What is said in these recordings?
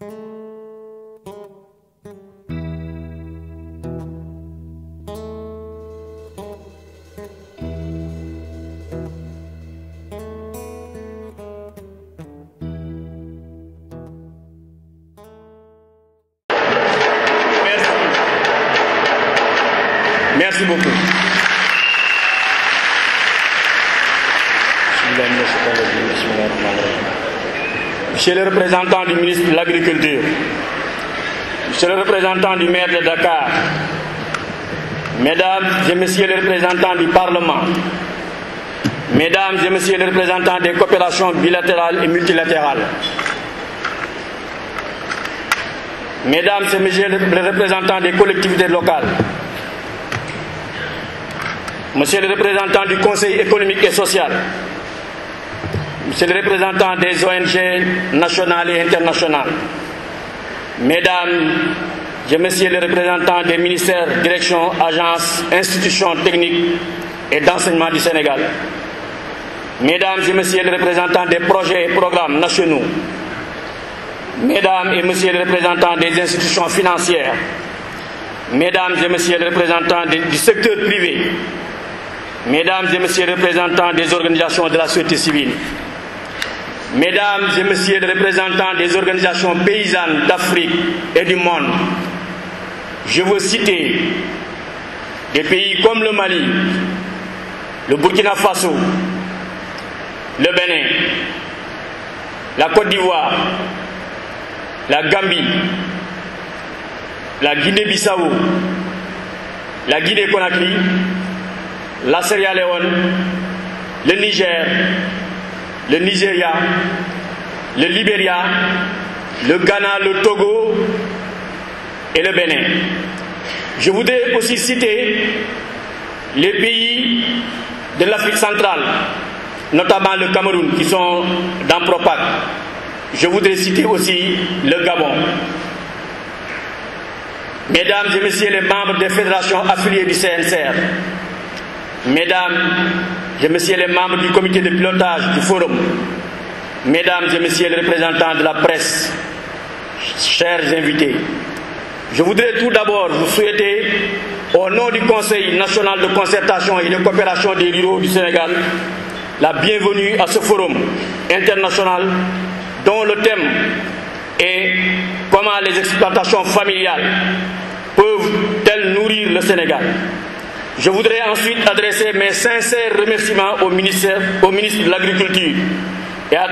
Merci beaucoup. Monsieur le représentant du ministre de l'Agriculture, Monsieur le représentant du maire de Dakar, Mesdames et Messieurs les représentants du Parlement, Mesdames et Messieurs les représentants des coopérations bilatérales et multilatérales, Mesdames et Messieurs les représentants des collectivités locales, Monsieur le représentant du Conseil économique et social, Monsieur le représentant des ONG nationales et internationales, Mesdames et Messieurs les représentants des ministères, directions, agences, institutions techniques et d'enseignement du Sénégal, Mesdames et Messieurs les représentants des projets et programmes nationaux, Mesdames et Messieurs les représentants des institutions financières, Mesdames et Messieurs les représentants du secteur privé, Mesdames et Messieurs les représentants des organisations de la société civile, Mesdames et Messieurs les représentants des organisations paysannes d'Afrique et du monde, je veux citer des pays comme le Mali, le Burkina Faso, le Bénin, la Côte d'Ivoire, la Gambie, la Guinée-Bissau, la Guinée-Conakry, la Sierra Leone, le Niger, le Nigeria, le Libéria, le Ghana, le Togo et le Bénin. Je voudrais aussi citer les pays de l'Afrique centrale, notamment le Cameroun, qui sont dans Propac. Je voudrais citer aussi le Gabon. Mesdames et Messieurs les membres des fédérations affiliées du CNCR, Mesdames et Messieurs les membres du comité de pilotage du forum, Mesdames et Messieurs les représentants de la presse, chers invités, je voudrais tout d'abord vous souhaiter, au nom du Conseil national de concertation et de coopération des ruraux du Sénégal, la bienvenue à ce forum international dont le thème est comment les exploitations familiales peuvent-elles nourrir le Sénégal. Je voudrais ensuite adresser mes sincères remerciements au ministre de l'Agriculture et à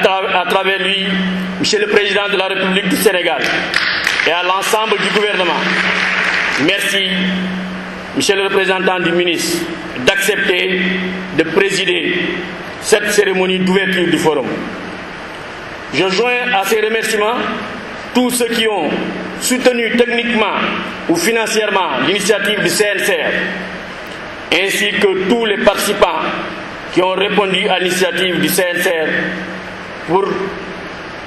travers lui, Monsieur le Président de la République du Sénégal et à l'ensemble du gouvernement. Merci, Monsieur le représentant du ministre, d'accepter de présider cette cérémonie d'ouverture du forum. Je joins à ces remerciements tous ceux qui ont soutenu techniquement ou financièrement l'initiative du CNCR, ainsi que tous les participants qui ont répondu à l'initiative du CNCR pour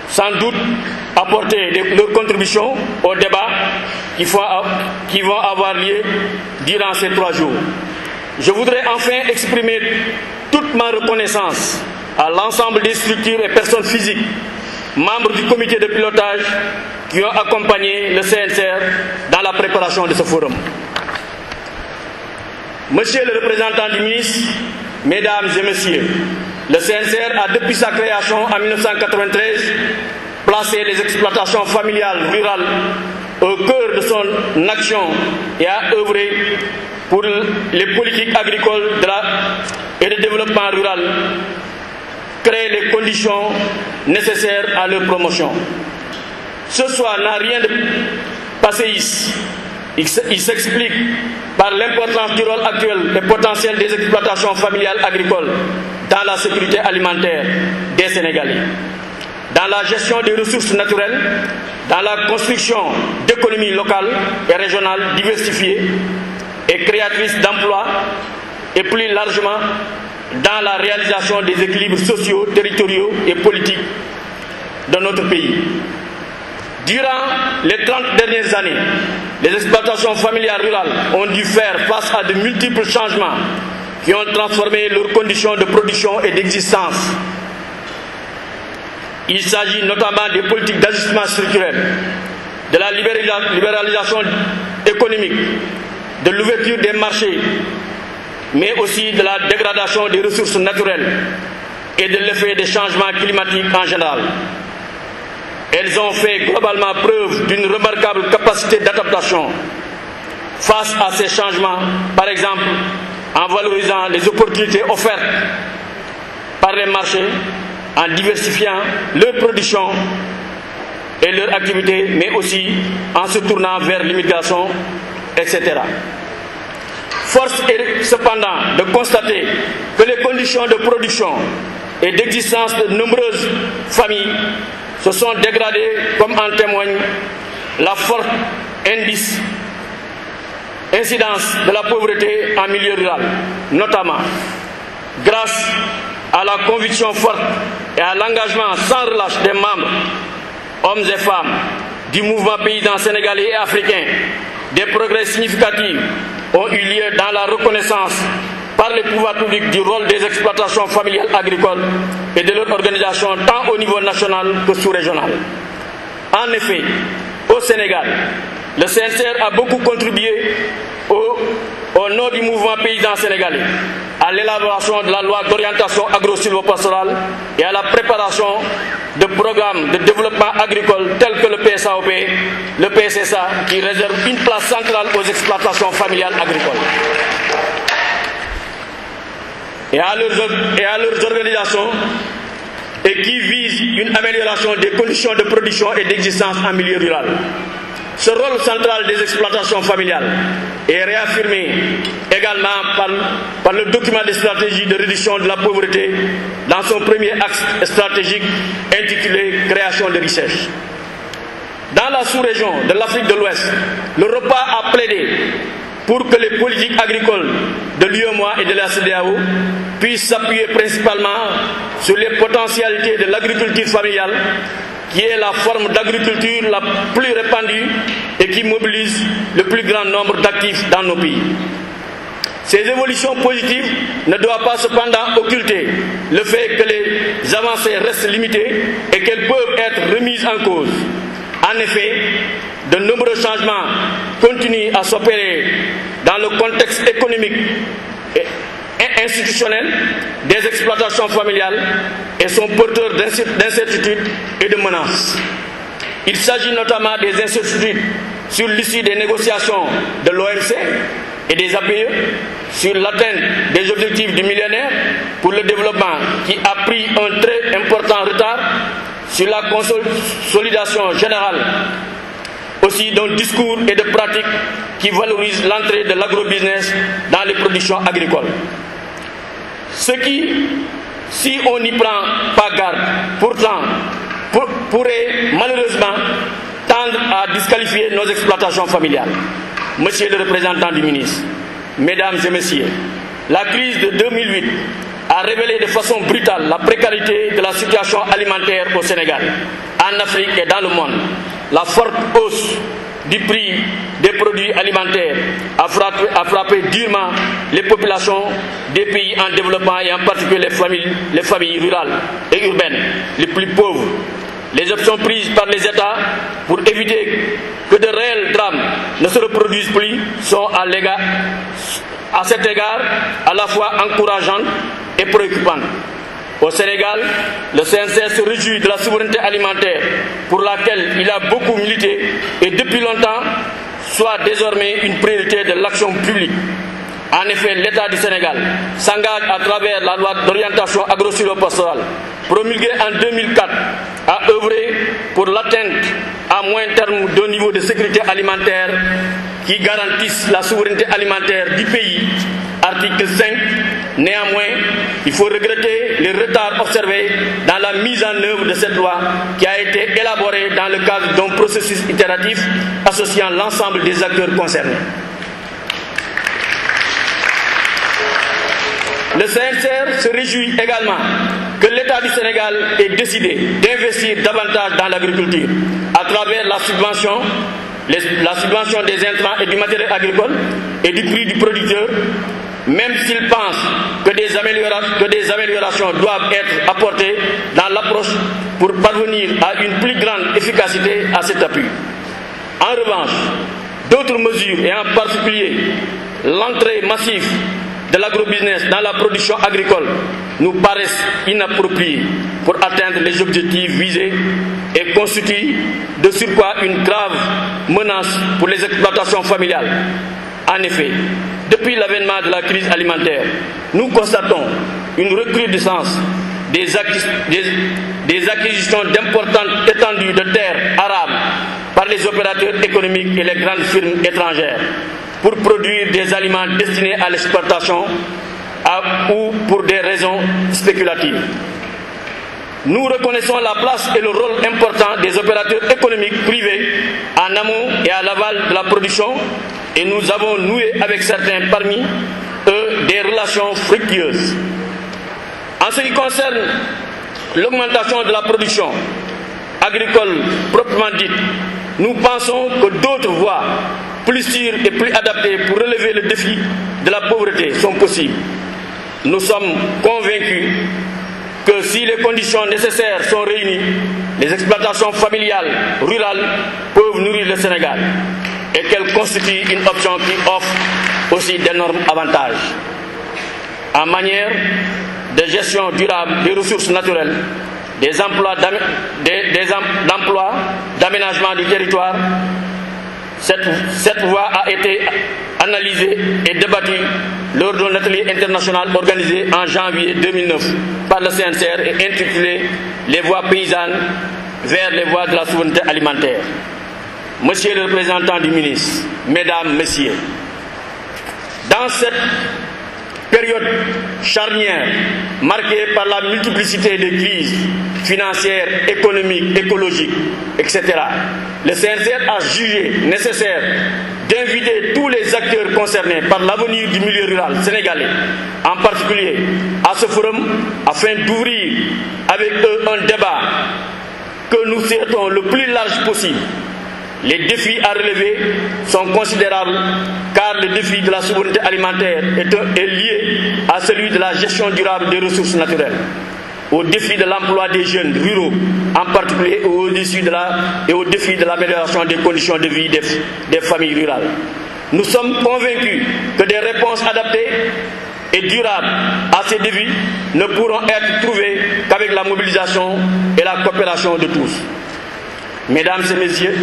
sans doute apporter leur contribution au débat qui vont avoir lieu durant ces 3 jours. Je voudrais enfin exprimer toute ma reconnaissance à l'ensemble des structures et personnes physiques, membres du comité de pilotage qui ont accompagné le CNCR dans la préparation de ce forum. Monsieur le représentant du ministre, Mesdames et Messieurs, le CNCR a depuis sa création en 1993 placé les exploitations familiales rurales au cœur de son action et a œuvré pour les politiques agricoles et de développement rural, créer les conditions nécessaires à leur promotion. Ce soir n'a rien de passéiste. Il s'explique par l'importance du rôle actuel et potentiel des exploitations familiales agricoles dans la sécurité alimentaire des Sénégalais, dans la gestion des ressources naturelles, dans la construction d'économies locales et régionales diversifiées et créatrices d'emplois, et plus largement dans la réalisation des équilibres sociaux, territoriaux et politiques de notre pays. Durant les 30 dernières années, les exploitations familiales rurales ont dû faire face à de multiples changements qui ont transformé leurs conditions de production et d'existence. Il s'agit notamment des politiques d'ajustement structurel, de la libéralisation économique, de l'ouverture des marchés, mais aussi de la dégradation des ressources naturelles et de l'effet des changements climatiques en général. Elles ont fait globalement preuve d'une remarquable capacité d'adaptation face à ces changements, par exemple en valorisant les opportunités offertes par les marchés, en diversifiant leur production et leur activité, mais aussi en se tournant vers l'immigration, etc. Force est cependant de constater que les conditions de production et d'existence de nombreuses familles se sont dégradées, comme en témoigne la forte incidence de la pauvreté en milieu rural, notamment grâce à la conviction forte et à l'engagement sans relâche des membres, hommes et femmes, du mouvement paysan sénégalais et africain. Des progrès significatifs ont eu lieu dans la reconnaissance par les pouvoirs publics du rôle des exploitations familiales agricoles et de leur organisation tant au niveau national que sous-régional. En effet, au Sénégal, le CNCR a beaucoup contribué au nom du mouvement paysan sénégalais à l'élaboration de la loi d'orientation agro-silvopastorale et à la préparation de programmes de développement agricole tels que le PSAOP, le PSSA, qui réserve une place centrale aux exploitations familiales agricoles. Et à leurs organisations et qui visent une amélioration des conditions de production et d'existence en milieu rural. Ce rôle central des exploitations familiales est réaffirmé également par le document de stratégie de réduction de la pauvreté dans son premier axe stratégique intitulé « Création de richesses ». Dans la sous-région de l'Afrique de l'Ouest, le repas a plaidé pour que les politiques agricoles de l'UEMOA et de la CEDEAO puissent s'appuyer principalement sur les potentialités de l'agriculture familiale, qui est la forme d'agriculture la plus répandue et qui mobilise le plus grand nombre d'actifs dans nos pays. Ces évolutions positives ne doivent pas cependant occulter le fait que les avancées restent limitées et qu'elles peuvent être remises en cause. En effet, de nombreux changements continuent à s'opérer dans le contexte économique et institutionnel des exploitations familiales et sont porteurs d'incertitudes et de menaces. Il s'agit notamment des incertitudes sur l'issue des négociations de l'OMC et des APE, sur l'atteinte des objectifs du millénaire pour le développement qui a pris un très important retard, sur la consolidation générale aussi d'un discours et de pratiques qui valorisent l'entrée de l'agrobusiness dans les productions agricoles. Ce qui, si on n'y prend pas garde, pourtant pourrait malheureusement tendre à disqualifier nos exploitations familiales. Monsieur le représentant du ministre, Mesdames et Messieurs, la crise de 2008 a révélé de façon brutale la précarité de la situation alimentaire au Sénégal, en Afrique et dans le monde. La forte hausse du prix des produits alimentaires a frappé durement les populations des pays en développement et en particulier les familles rurales et urbaines les plus pauvres. Les options prises par les États pour éviter que de réels drames ne se reproduisent plus sont à cet égard à la fois encourageantes et préoccupantes. Au Sénégal, le CNCR se réjouit de la souveraineté alimentaire pour laquelle il a beaucoup milité et depuis longtemps soit désormais une priorité de l'action publique. En effet, l'État du Sénégal s'engage à travers la loi d'orientation agro-silvopastorale promulguée en 2004 à œuvrer pour l'atteinte à moyen terme d'un niveau de sécurité alimentaire qui garantisse la souveraineté alimentaire du pays. Article 5. Néanmoins, il faut regretter les retards observés dans la mise en œuvre de cette loi qui a été élaborée dans le cadre d'un processus itératif associant l'ensemble des acteurs concernés. Le CNCR se réjouit également que l'État du Sénégal ait décidé d'investir davantage dans l'agriculture à travers la subvention des intrants et du matériel agricole et du prix du producteur même s'ils pensent que des améliorations doivent être apportées dans l'approche pour parvenir à une plus grande efficacité à cet appui. En revanche, d'autres mesures, et en particulier l'entrée massive de l'agrobusiness dans la production agricole, nous paraissent inappropriées pour atteindre les objectifs visés et constituent de surcroît une grave menace pour les exploitations familiales. En effet, depuis l'avènement de la crise alimentaire, nous constatons une recrudescence des acquisitions d'importantes étendues de terres arables par les opérateurs économiques et les grandes firmes étrangères pour produire des aliments destinés à l'exportation ou pour des raisons spéculatives. Nous reconnaissons la place et le rôle important des opérateurs économiques privés en amont et à l'aval de la production, et nous avons noué avec certains parmi eux des relations fructueuses. En ce qui concerne l'augmentation de la production agricole proprement dite, nous pensons que d'autres voies plus sûres et plus adaptées pour relever le défi de la pauvreté sont possibles. Nous sommes convaincus que si les conditions nécessaires sont réunies, les exploitations familiales rurales peuvent nourrir le Sénégal et qu'elles constituent une option qui offre aussi d'énormes avantages. En matière de gestion durable des ressources naturelles, des emplois d'aménagement du territoire, cette voie a été analysée et débattue lors d'un atelier international organisé en janvier 2009 par le CNCR et intitulé « Les voies paysannes vers les voies de la souveraineté alimentaire ». Monsieur le représentant du ministre, Mesdames, Messieurs, dans cette période charnière marquée par la multiplicité des crises financières, économiques, écologiques, etc., le CNCR a jugé nécessaire d'inviter tous les acteurs concernés par l'avenir du milieu rural sénégalais, en particulier à ce forum, afin d'ouvrir avec eux un débat que nous souhaitons le plus large possible. Les défis à relever sont considérables car le défi de la souveraineté alimentaire est lié à celui de la gestion durable des ressources naturelles, au défi de l'emploi des jeunes ruraux en particulier et au défi de l'amélioration des conditions de vie des familles rurales. Nous sommes convaincus que des réponses adaptées et durables à ces défis ne pourront être trouvées qu'avec la mobilisation et la coopération de tous. Mesdames et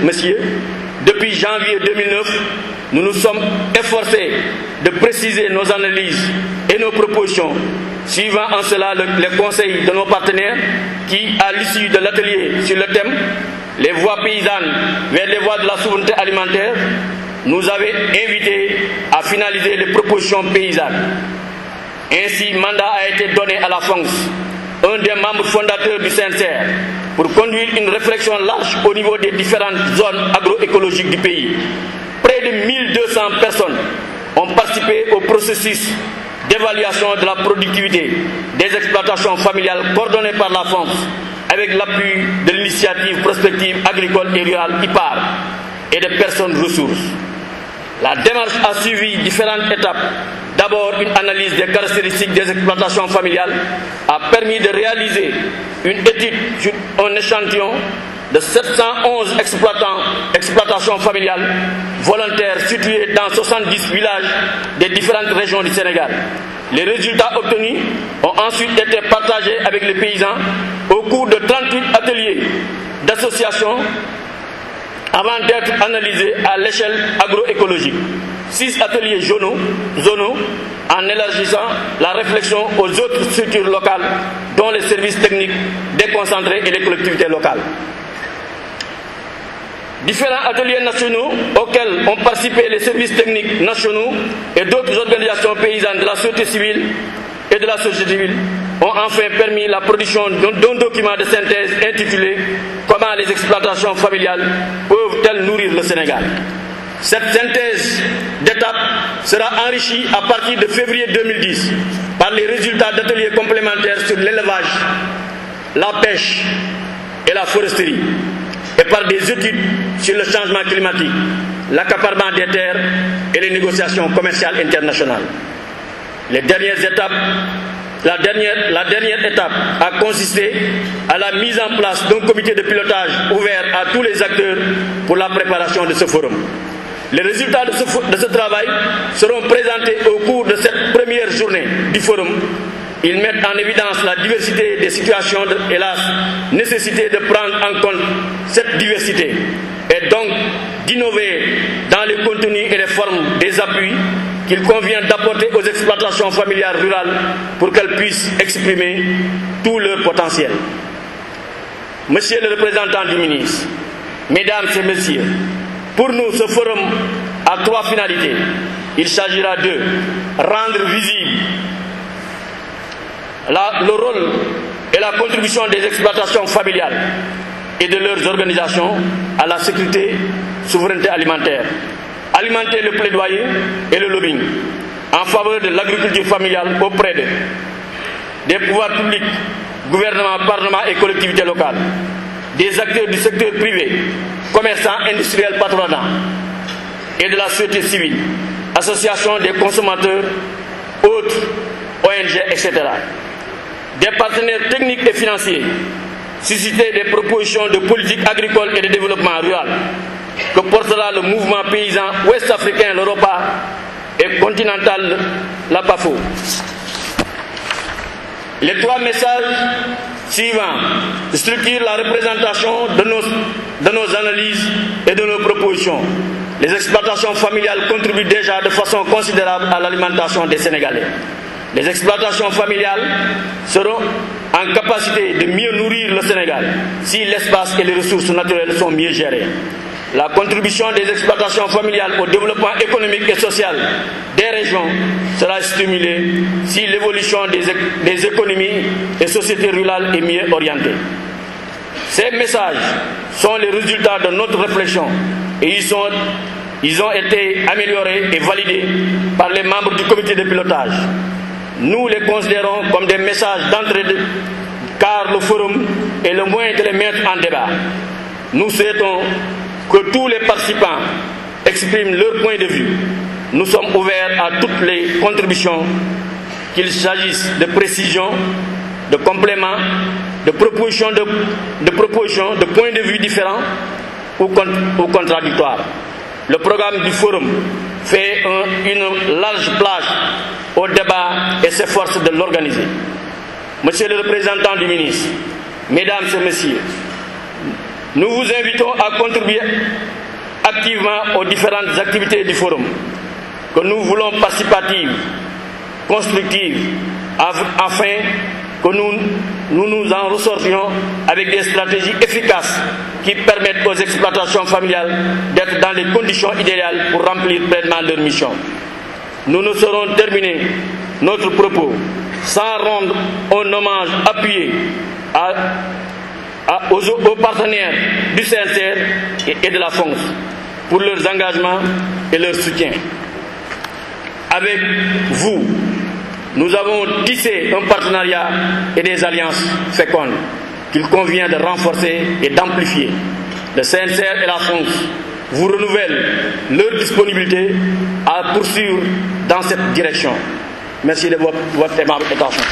messieurs, depuis janvier 2009, nous nous sommes efforcés de préciser nos analyses et nos propositions, suivant en cela les conseils de nos partenaires qui, à l'issue de l'atelier sur le thème « Les voies paysannes vers les voies de la souveraineté alimentaire », nous avaient invités à finaliser les propositions paysannes. Ainsi, mandat a été donné à la FONGS, un des membres fondateurs du CNCR, pour conduire une réflexion large au niveau des différentes zones agroécologiques du pays. Près de 1200 personnes ont participé au processus d'évaluation de la productivité des exploitations familiales coordonnées par la FONGS avec l'appui de l'initiative prospective agricole et rurale IPAR et de personnes ressources. La démarche a suivi différentes étapes. D'abord, une analyse des caractéristiques des exploitations familiales a permis de réaliser une étude sur un échantillon de 711 exploitations familiales volontaires situées dans 70 villages des différentes régions du Sénégal. Les résultats obtenus ont ensuite été partagés avec les paysans au cours de 38 ateliers d'associations avant d'être analysés à l'échelle agroécologique. 6 ateliers zonaux en élargissant la réflexion aux autres structures locales, dont les services techniques déconcentrés et les collectivités locales. Différents ateliers nationaux auxquels ont participé les services techniques nationaux et d'autres organisations paysannes de la société civile et de la société civile ont enfin permis la production d'un document de synthèse intitulé « Comment les exploitations familiales peuvent-elles nourrir le Sénégal ?» Cette synthèse d'étapes sera enrichie à partir de février 2010 par les résultats d'ateliers complémentaires sur l'élevage, la pêche et la foresterie, et par des études sur le changement climatique, l'accaparement des terres et les négociations commerciales internationales. La dernière étape a consisté à la mise en place d'un comité de pilotage ouvert à tous les acteurs pour la préparation de ce forum. Les résultats de ce travail seront présentés au cours de cette première journée du forum. Ils mettent en évidence la diversité des situations et la nécessité de prendre en compte cette diversité et donc d'innover dans les contenus et les formes des appuis qu'il convient d'apporter aux exploitations familiales rurales pour qu'elles puissent exprimer tout leur potentiel. Monsieur le représentant du ministre, Mesdames et Messieurs, pour nous, ce forum a 3 finalités. Il s'agira de rendre visible le rôle et la contribution des exploitations familiales et de leurs organisations à la sécurité, souveraineté alimentaire. Alimenter le plaidoyer et le lobbying en faveur de l'agriculture familiale auprès des pouvoirs publics, gouvernements, parlements et collectivités locales, des acteurs du secteur privé, commerçants, industriels, patronats et de la société civile, associations des consommateurs, autres, ONG, etc. Des partenaires techniques et financiers, susciter des propositions de politique agricole et de développement rural que portera le mouvement paysan ouest-africain, l'Europa et continental, la PAFO. Les 3 messages suivants structurent la représentation de nos analyses et de nos propositions. Les exploitations familiales contribuent déjà de façon considérable à l'alimentation des Sénégalais. Les exploitations familiales seront en capacité de mieux nourrir le Sénégal si l'espace et les ressources naturelles sont mieux gérées. La contribution des exploitations familiales au développement économique et social des régions sera stimulée si l'évolution des économies et sociétés rurales est mieux orientée. Ces messages sont les résultats de notre réflexion et ils ont été améliorés et validés par les membres du comité de pilotage. Nous les considérons comme des messages d'entraide car le forum est le moyen de les mettre en débat. Nous souhaitons que tous les participants expriment leur point de vue. Nous sommes ouverts à toutes les contributions, qu'il s'agisse de précisions, de compléments, de propositions, de points de vue différents ou contradictoires. Le programme du forum fait une large place au débat et s'efforce de l'organiser. Monsieur le représentant du ministre, Mesdames et Messieurs, nous vous invitons à contribuer activement aux différentes activités du forum, que nous voulons participatives, constructives, afin que nous en ressortions avec des stratégies efficaces qui permettent aux exploitations familiales d'être dans les conditions idéales pour remplir pleinement leur mission. Nous ne saurons terminer notre propos sans rendre un hommage appuyé aux partenaires du CNCR et de la FONGS pour leurs engagements et leur soutien. Avec vous, nous avons tissé un partenariat et des alliances fécondes qu'il convient de renforcer et d'amplifier. Le CNCR et la FONGS vous renouvellent leur disponibilité à poursuivre dans cette direction. Merci de votre aimable attention.